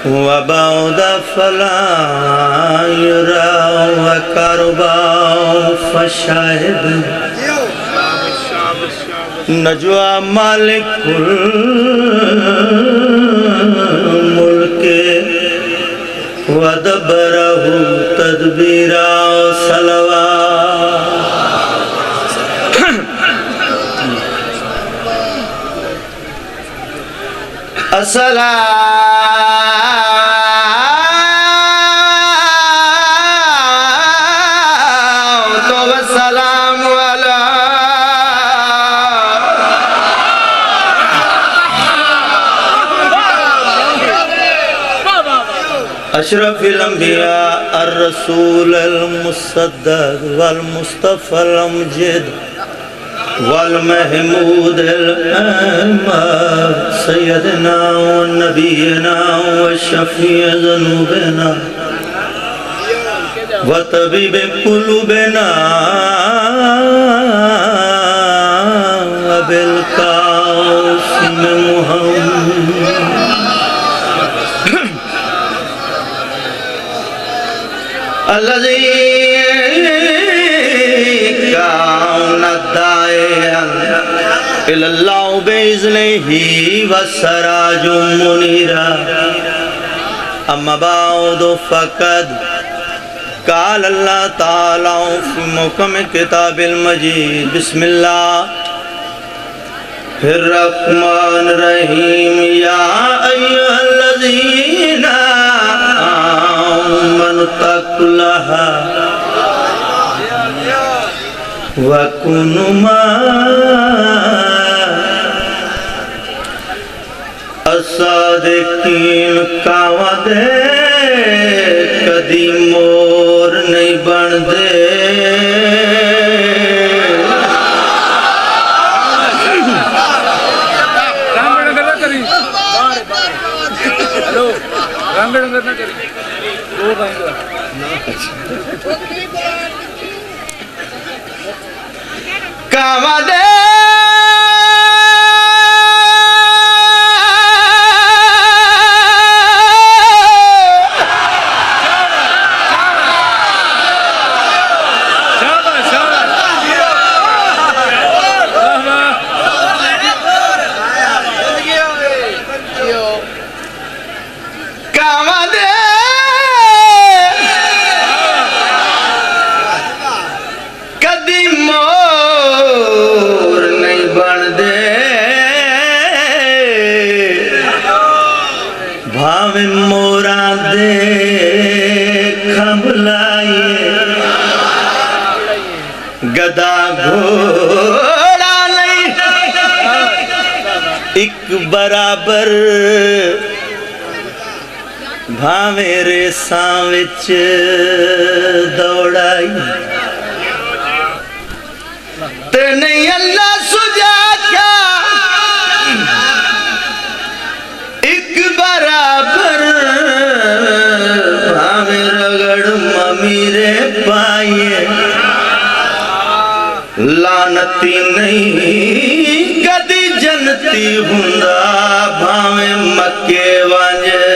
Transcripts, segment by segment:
वबाउद फला युरा वकरबा फशाहिद नजवा मालिकुल मुल्के वदबरहु तदबीरा सलवा असला अशरफिल अंबिया अर्रसूल मुसद्दक़ वल मुस्तफ़ल अमजद वल महमूद अहमद सय्यदना व नबीना व शफ़ी ज़ुनूबना व तबीब कुलूबना अबिल कासिम मुहम्मद अल्लज़ी कानत दाइअन इलल्लाह बिइज़्निही वस्सराजुम मुनीरा अम्मा बाअदु फ़क़द क़ाल अल्लाह तआला फ़ी मुहकम किताबिल मजीद बिस्मिल्लाहिर रहमानिर रहीम या अय्युहल्लज़ीना तकुल्लाहा वकुनु अस्सादिकीन कावदे कदी मोर नहीं बनदे कावदे भावे मोरा दे खबलाइए गदा घोड़ा नहीं एक बराबर भावे रेसां विच दौड़ाई ते नहीं अल्लाह सुझा क्या एक बराबर भावे रगड़ ममीरे पाइए लानती नहीं कदी जनती हुंदा भावे मक्के वांजे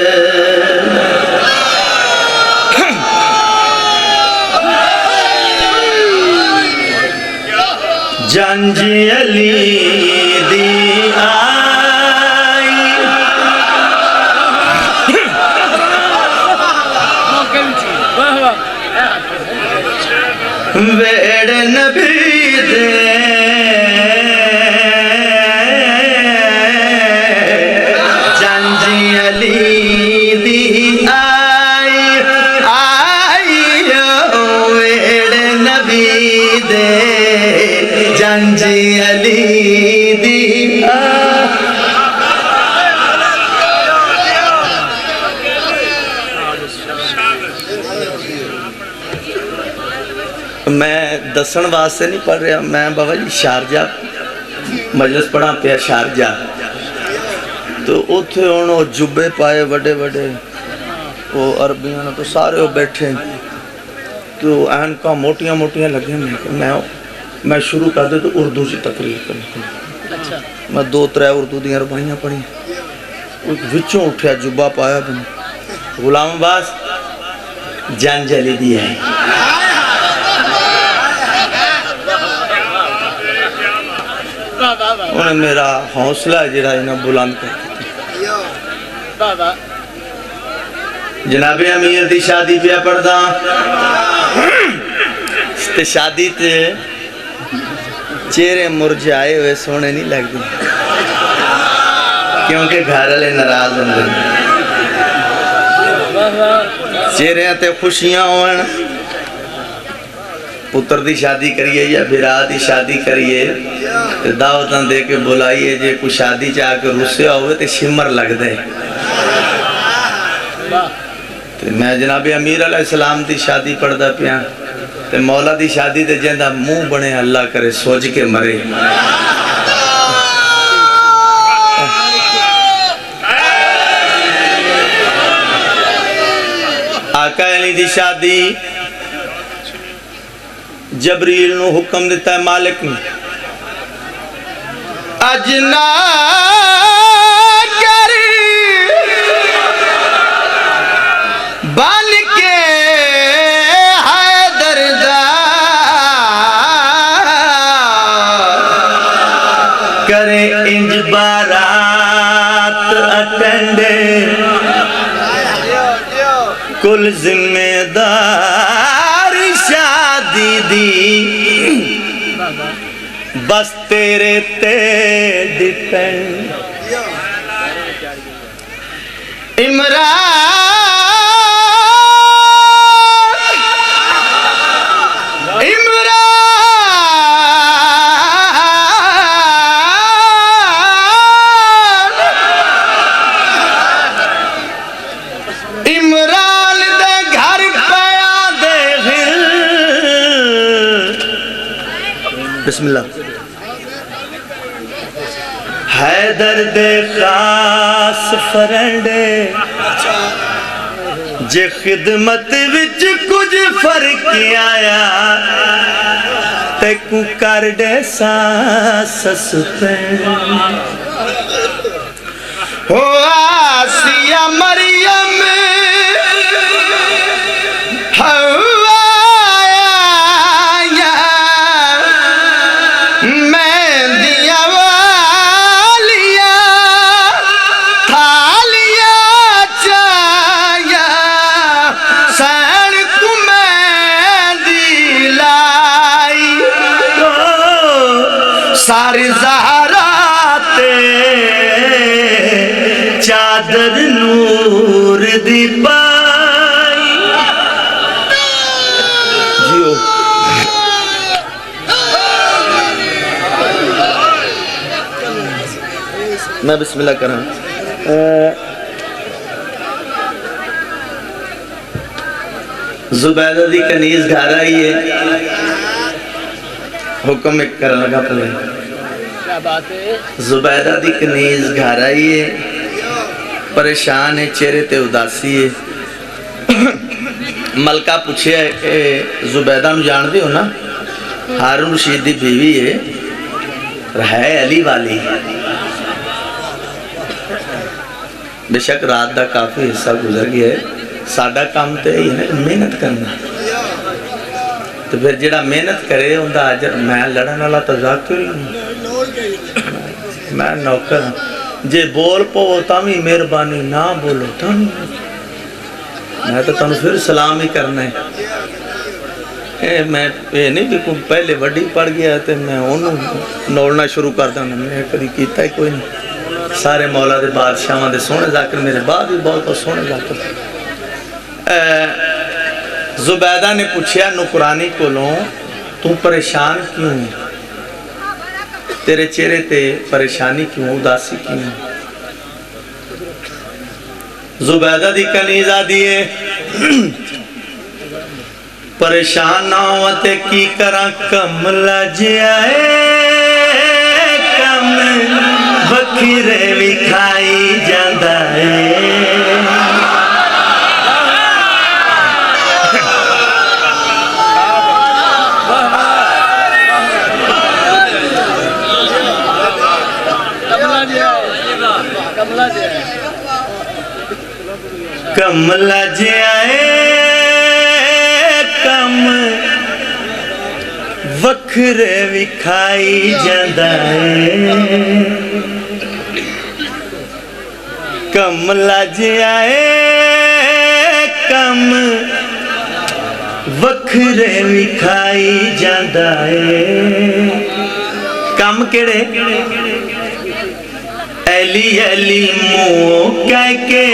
जंजी अली दी वेड़ नबी दे जंजी अली दी आई वेड़ नबी दे जंजी अली दी मैं दसन वास्ते नहीं पढ़ रहा, मैं बाबा जी शारजा मजलिस पढ़ा पिया शारजा, तो उत्थे हुण जुब्बे पाए बड़े बड़े वो अरबियां तो सारे वो बैठे तो ऐनका मोटियां मोटियां लगे। मैं शुरू कर दे तो उर्दू से तकरीर करनी। मैं 2-3 उर्दू दी रबाइयां पढ़ी, विचों उठा जुब्बा पाया गुलाम अब्बास जान जली दी है। उन्हें मेरा हौसला जरा इन्हें बुलंद कर जनाबे अमीर दी शादी पे पढ़दा ते शादी ते चेहरे मुरझाए हुए सोने नहीं लगते क्योंकि घर वाले नाराज होंगे। चेहरे ते खुशियां होन पुत्र दी शादी करिए या बिरा दी शादी करिए दावत दे के बुलाइए जे कोई शादी च आके रुस्या हो तो शिमर लगता है। मैं जनाबे अमीर अलैहिस्सलाम दी शादी पढ़दा पिया ते मौला दी शादी ते जिंदा मुंह बने अल्लाह करे सोच के मरे। आका अली दी शादी जबरील नु हुक्म दिता है मालिक ने अजना बन के हैदर दा करे इंज बारात अटेंड कुल जिम्मेदार शादी दी बस तेरे ते डिपेंड इमरान बिस्मिल्लाह हैदर दे खास फ्रेंड जे खिदमत विच कुछ फर्क आया ते कु कर दे सस्पेंड हो आसिया मरियम सारी ज़हराते चादर नूर दी पाई जियो मैं बिस्मिल्लाह करा जुबैदा दी कनीज घर आई है हुक्म एक कर लगा पहले जुबैदा दी कनीज घर आई है परेशान है चेहरे ते उदासी है। मलका पूछे जुबैदा नु जानते हो ना हारून रशीद दी बीवी है अली वाली बेशक रात का काफी हिस्सा गुजर गया है साडा काम तो यही है मेहनत करना तो फिर जेड़ा मेहनत करे उनका अजर मैं लड़न वाला तो जाकिर ही हूं मैं नौकर जे बोल पो तभी मेहरबानी ना बोलो तभी मैं तो तुम फिर सलाम ही करना है मैं ये नहीं कि पहले वड्डी पड़ गया तो मैं उन्होंने नोड़ना शुरू कर देना मैं कभी किया ही कोई नहीं सारे मौला दे बादशाहां दे सोहने जाकर मेरे बाद भी बहुत सोहने जाकर। जुबैदा ने पूछा नुकरानी कोलों तू परेशान क्यों तेरे चेहरे ते परेशानी क्यों उदासी क्यों। जुबैदा दी कनीजा दिए परेशान ना हो ते की करा कम लजाए कम बखीरे भी खाई जांदा है। कमला जियाए कम वखरे विखाई जांदा है कमला जियाए कम वखरे विखाई जांदा है कम केड़े एली एली मुंह कह के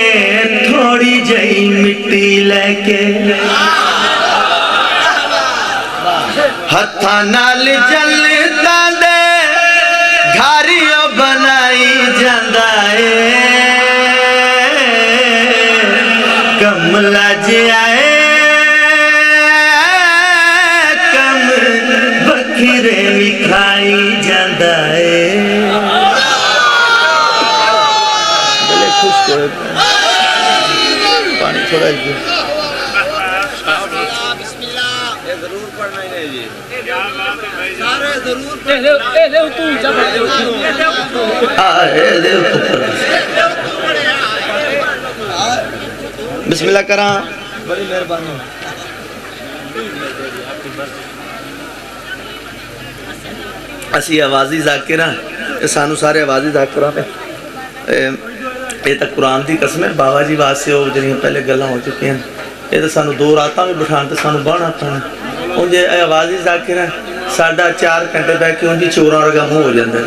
थोड़ी जही मिट्टी लेके हथा नाल जलता दे घारियों बनाई जांदा है कमला जियाए कम बखरे विखाई जांदा है पानी थोड़ा जरूर पढ़ना है जी सारे जरूर बिस्मिल्लाह करा बड़ी मेहरबानी असी आवाजी जाकिर सानू सारे आवाजी जाकिर ये तो कुरान की कसम है बाबा जी वास्ते वो जो पहले गल्लां हो चुकी हैं ये तो सानू 2 रातां भी बिठाण तो सानू बहना पैना उंज आवाज ही जाकिर है साडा 4 घंटे बह के उंज चोरां वर्गा मुंह हो जाता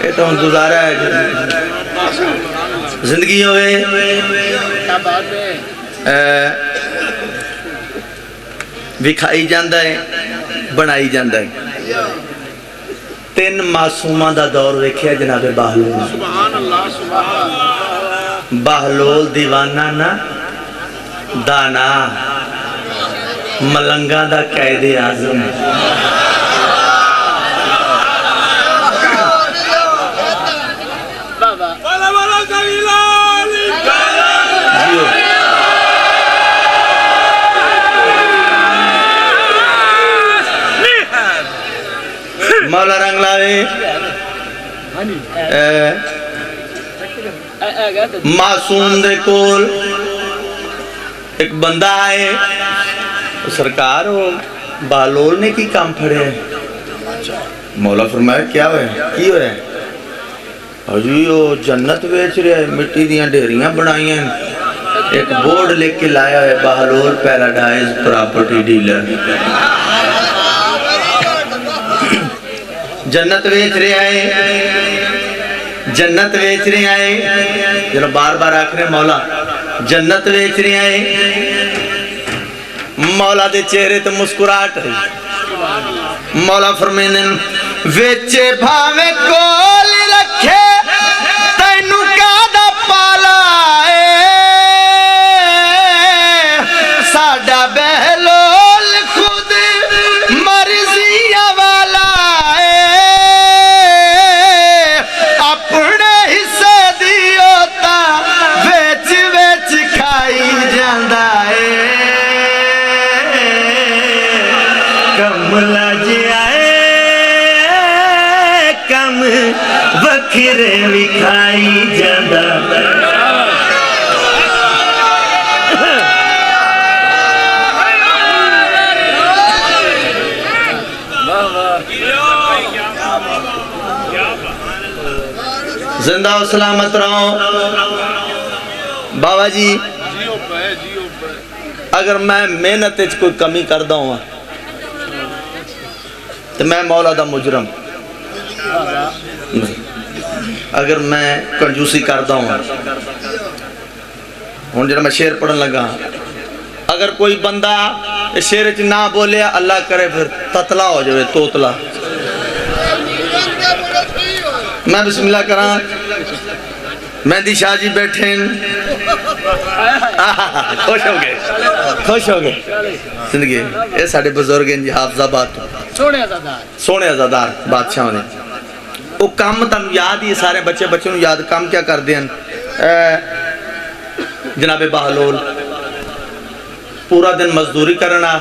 ये तो हम गुजारा है जिंदगी होवे विखाई जाता है बनाई जाता है 3 मासूमां दा दौर वेखिया जनाबे बहलोल बहलोल दीवाना ना दाना मलंगा दा कैदे आजम मौला रंग लावे मासूम दे कोल एक बंदा आए सरकार वो बालोल ने की काम फड़े मौला फरमाया क्या होया की होया अजी वो जन्नत बेच रहा है मिट्टी दियां ढेरियां बनाइयां एक बोर्ड लेके लाया है बहलोल पैराडाइज प्रॉपर्टी डीलर जन्नत बेच रहे हैं जन्नत बेच रहे हैं जरा बार बार आख रहे मौला जन्नत बेच रहे हैं मौला दे चेहरे ते मुस्कुराहट है मौला फरमाने वेचे भावे कोल रखे तैनू कादा पाला साडा बहलोल खुद मर्जिया वाला अपने हिस्से दियो ता बेच बेच खाई जांदा है कमला जियाए कम वखरे विखाई जांदा जिंदा और सलामत रहो बाबा जी अगर मैं मेहनत कोई कमी करदा हूँ तो मैं मौला दा मुजरम अगर मैं कंजूसी करदा हूँ हुण जरा मैं शेर पढ़न लगा अगर कोई बंदा शेर च ना बोले अल्लाह करे फिर ततला हो जाए तोतला मैं बिस्मिल्लाह करा मेहंदी शाह जी बैठे खुश हो गए जिंदगी ये साडे बुजुर्ग हैं जी हाफजाबाद सोने अज़ादार बादशाह ने वो काम तुम याद ही सारे बच्चे बच्चों को याद काम क्या करते हैं जनाबे बहलोल पूरा दिन मजदूरी करना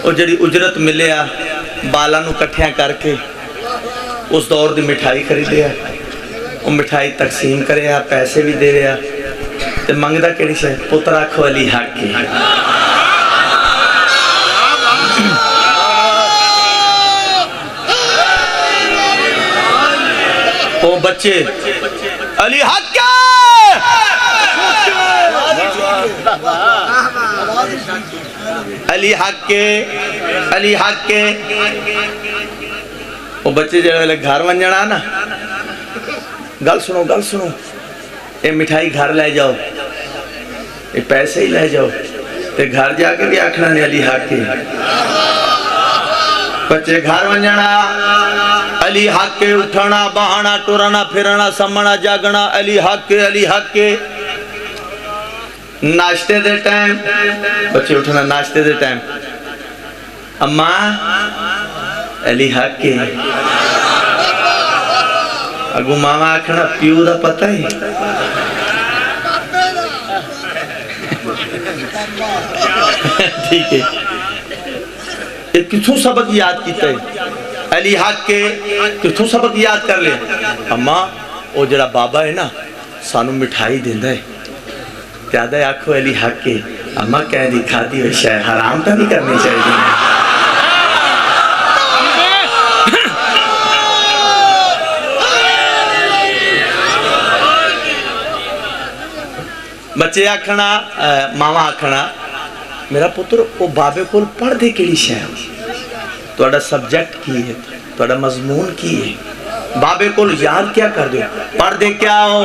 और जी उजरत मिले बालों कट्ठिया करके उस दौर की मिठाई खरीदे, वो मिठाई तकसीम करे, पैसे भी दे रहा, तो मंगदा किहड़ी शै? पुत्र आखो अली हक के। ओ बच्चे अली हक के, अली हक के, अली हक के। वो बच्चे जो घर वंजना ना, गल सुनो गल सुनो, ये मिठाई घर ले जाओ, ये पैसे ही ले जाओ, ते घर जाके भी आखना ने अली हक के। बच्चे घर वंजना, अली हक के, उठना बहाना टुरना फिरना समना जागना, अली हक के, अली हक के। नाश्ते दे टाइम बच्चे उठना, नाश्ते दे टाइम अम्मा अली हक के। अगू मामा आखना प्यू दा पता ही। ठीक है, ये किथों सबक याद किया है? अली हक के किथों सबक याद कर लिया? अम्मा वो जरा बाबा है ना सानू मिठाई देंदा है, ज्यादा आखो अली हक के। अम्मा कह दी खाती हुई शायद हराम तो नहीं करनी चाहिए। बच्चे आखना, मावा आखना मेरा पुत्र वो बाबे को पढ़ते किहड़ी शै, तुहाडा सब्जेक्ट की है, तुहाडा मजमून की है, बाबे को याद क्या कर दो, पढ़ते क्या हो?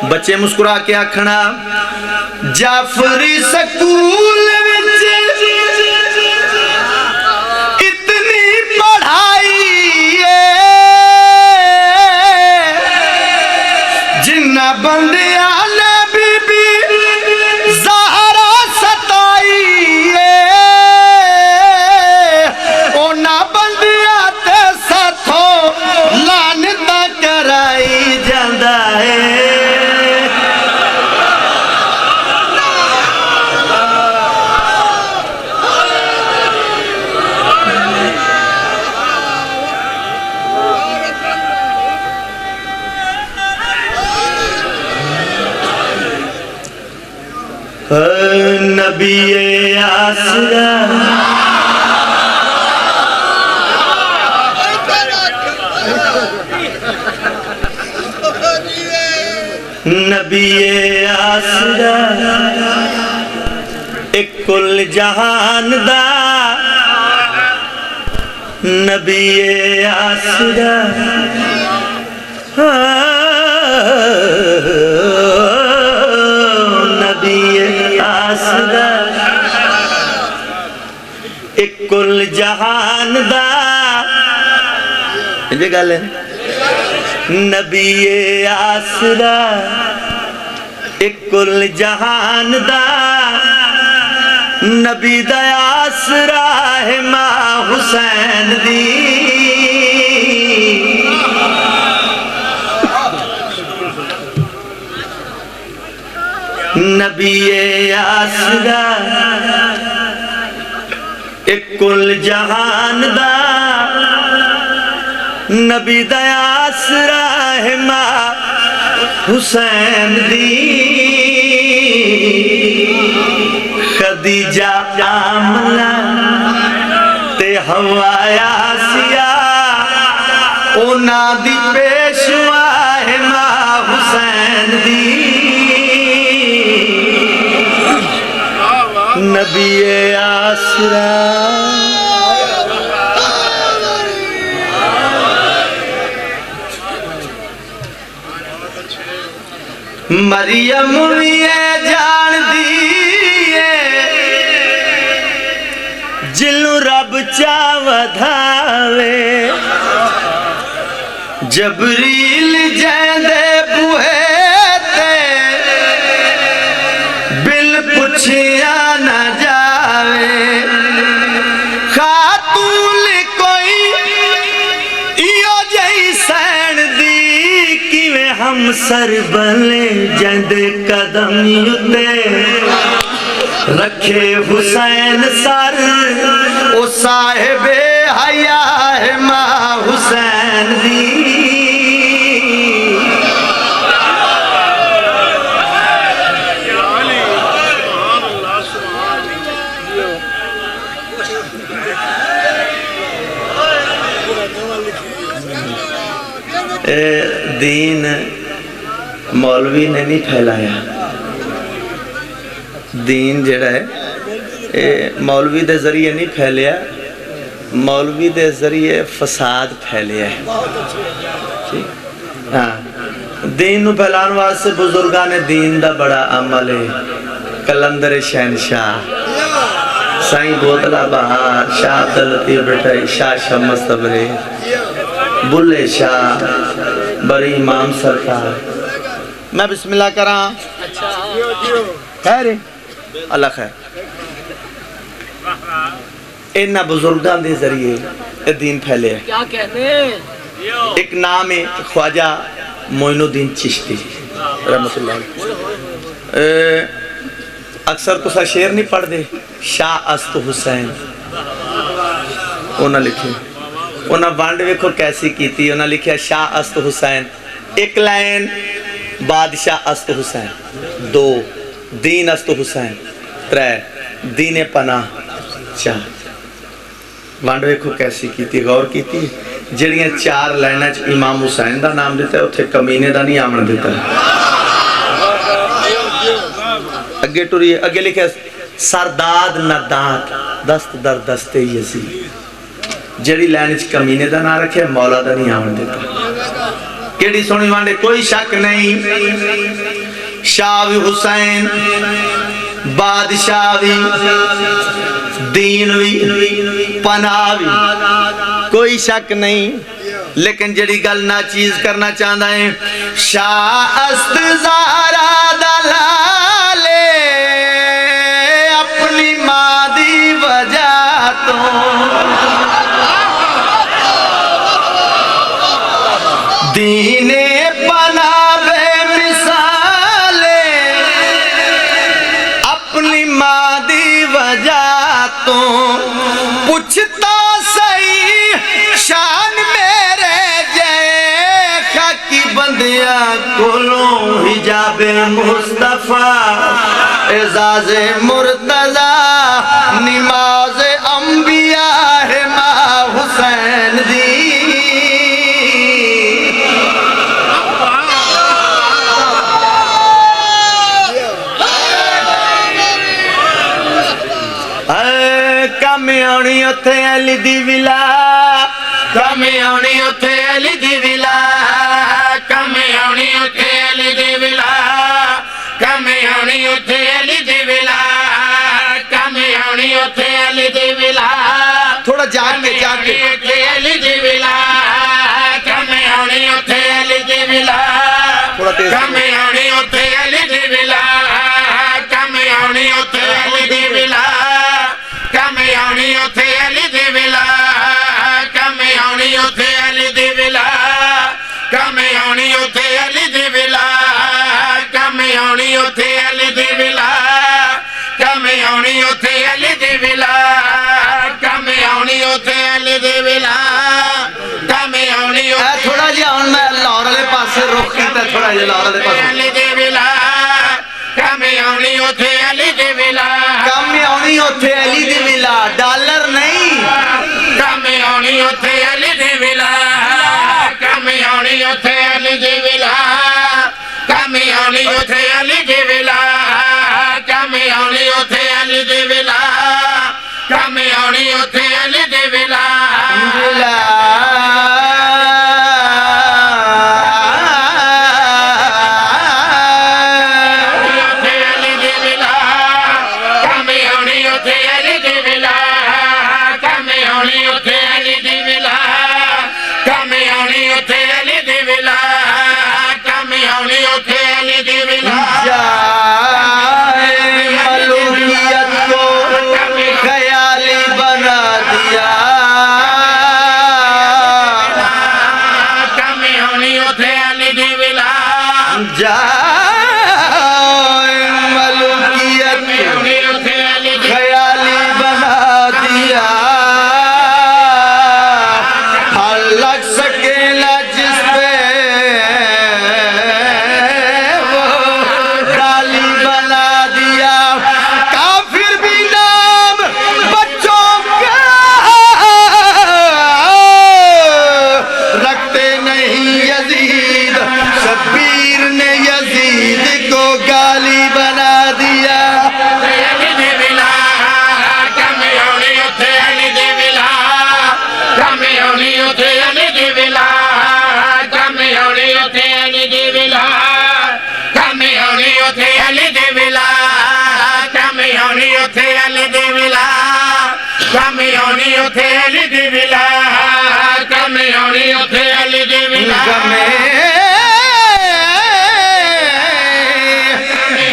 बच्चे मुस्कुरा के आखना जाफरी स्कूल विच इतनी पढ़ाई है, जिन्ना बंदिया ने बीबी ज़हरा सताई है, ओना बंदिया ते साथों लानता कराई जांदा है। नबीए आसरा नबीए आसरा एक कुल जहान दा, नबीए आसरा नबीए आसरा एक कुल जहान दा, ये गल है। नबीए आसरा एक कुल जहान दा, नबी दा आसरा है मां हुसैन दी। नबीए आसरा एक कुल जहान दा, नबी दा आसरा है मां हुसैन दी। खदीजा आमना ते हवाया सिया, ओना दी पेशवा है मां हुसैन दी। नबीए आसरा मरियम भी जान दिए, जिलू रब चा वधावे, जबरील जैंदे बुहे ते बिल पुछिया न जावे। खातून कोई इयो जई सैन दी, किवें हम सर बले जंदे कदम उते रखे हुसैन सर, ओ साहिबे हया है मां हुसैन दी। दीन मौलवी ने नहीं फैलाया। दीन जिहड़ा है ये मौलवी दे जरिए नहीं फैलिया, मौलवी दे जरिए फसाद फैलिया है। ठीक हाँ, दीन नूं फैलाने वास्ते बुजुर्गां ने दीन दा बड़ा अमल है। कलंदर शहनशाह, साईं बोतला बहार, शाह अब्दुल लतीफ भट्टाई, शाह शम्स तबरेज, बुल्ले शाह, बड़ी इमाम सरकार। मैं बिस्मिल्लाह करा। खैर अल्लाह खैर। इन्हां बुजुर्गां दे जरिए ये दीन फैले। क्या कहते हैं? एक नाम है ख्वाजा मोइनुद्दीन चिश्ती रहमतुल्लाह। अक्सर तुसा शेर नहीं पढ़ते, शाह अस्त हुसैन उन्हें लिखे। उन्हें वंड वेखो कैसी की। उन्हें लिखा शाह अस्त हुसैन, एक लाइन बादशाह अस्त हुसैन, दो दीन अस्त हुसैन, त्रै दीन पना, चार वंड वेखो कैसी की। गौर की जड़ियाँ चार लाइना च इमाम हुसैन का नाम दिता, उत्थे कमीने का नहीं आमन दिता। अगे टुरिए, अगे लिखे सरदाद नदात दस्त दर दस्ते यजीद। जड़ी लाइन च कमीने का नाम रखे, मौला का नहीं आमन दिता। केड़ी सोनी वांडे, कोई शक नहीं। शाह भी हुसैन, बादशाह भी, दीन भी, पनाह भी, कोई शक नहीं। लेकिन जड़ी गल ना चीज करना चाहता है, शाह अस्त ज़ारा दलाले अपनी मां दी वजह तो दीने बनावे मिसाले अपनी मां दी वजह तो। पूछता सही शान मेरे जय खाकी बंदिया कोलों हिजाबे मुस्तफा एजाज़े मुर्तज़ा निमाज़ अंबिया है मां हुसैन दी। कम आनी उथे अली दी विला, कम आनी उथे अली दी विला, कम आनी उथे अली दी विला, कम आनी उथे अली दी विला, कम आनी उथे अली दी विला। थोड़ा जाके जाके अली दी विला, कम आनी उथे अली दी विला, थोड़ा तेज, कम आनी उथे अली दी विला, कम आनी उथे अली दी विला, कम आनी उथे अली दी विला, कम आनी उथे अली दी विला, कम आनी उथे अली दी विला, कम आनी उथे अली दी विला, कम आनी उथे अली दी विला, कम आनी उथे अली दी विला, कम आनी उथे। थोड़ा जिहा हुण मैं लाहौर वाले पासे रुख कीता, थोड़ा जिहा लाहौर वाले पासे अली दी विला, कम आनी उथे अली दी विला, कम आनी उथे अली दी विला, डॉलर नहीं। कम आनी उथे अली दी विला, कम आनी उथे अली दी विला, कम आनी उथे अली दी विला, कम आनी उथे अली दी विला, कम आनी उथे अली दी विला। मलूकियत को ख्याली बना दिया, कम होनी उथे अली दी विला, मलूकियत ख्याली बना दिया। हर लग सके ना जिस पे वो डाली बना दिया। काफिर भी नाम बच्चों का रख जानते नहीं यजीद, शब्बीर ने यजीद को गाली बना दिया।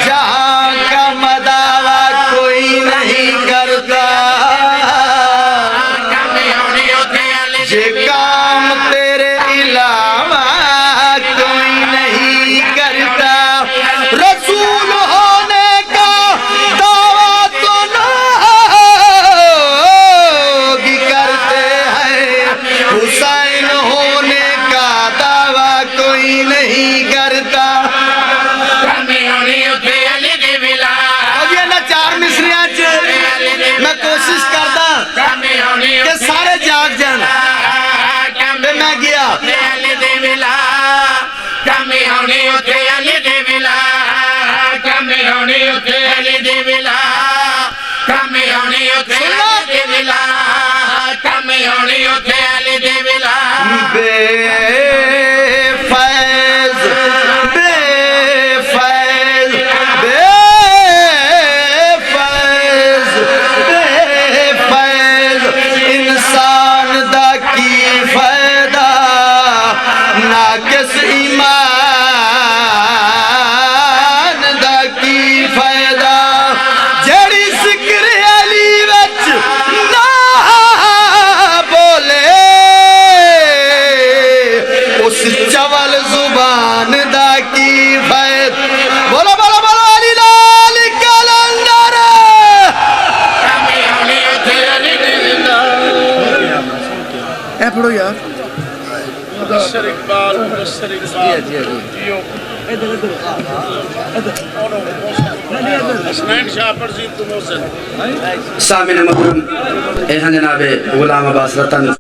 जहाँ का मदावा कोई नहीं करता, ये काम तेरे अलावा कोई नहीं करता। रसूल होने का दावा तो लोग करते हैं, हुसैन होने का दावा कोई नहीं करता। अब ये ना चार मिसरियां च मैं कोशिश करदा कि सारे जाग जान, ते मैं गया बेफैज बेफैज बेफैज बेफैज इंसान दा की फायदा, नाकिस ईमान दा की फायदा। जड़ी जिक्र अली विच ना बोले, उस चवल जुबान दा की फायदा। बोलो बोलो बोलो अली लाल कलंदर। ए पढ़ो यार। मुदस्सिर इकबाल जियो हसनैन शाह परजीत मोहसिन सामिन मकरूम एहन जनाब गुलाम अब्बास रतन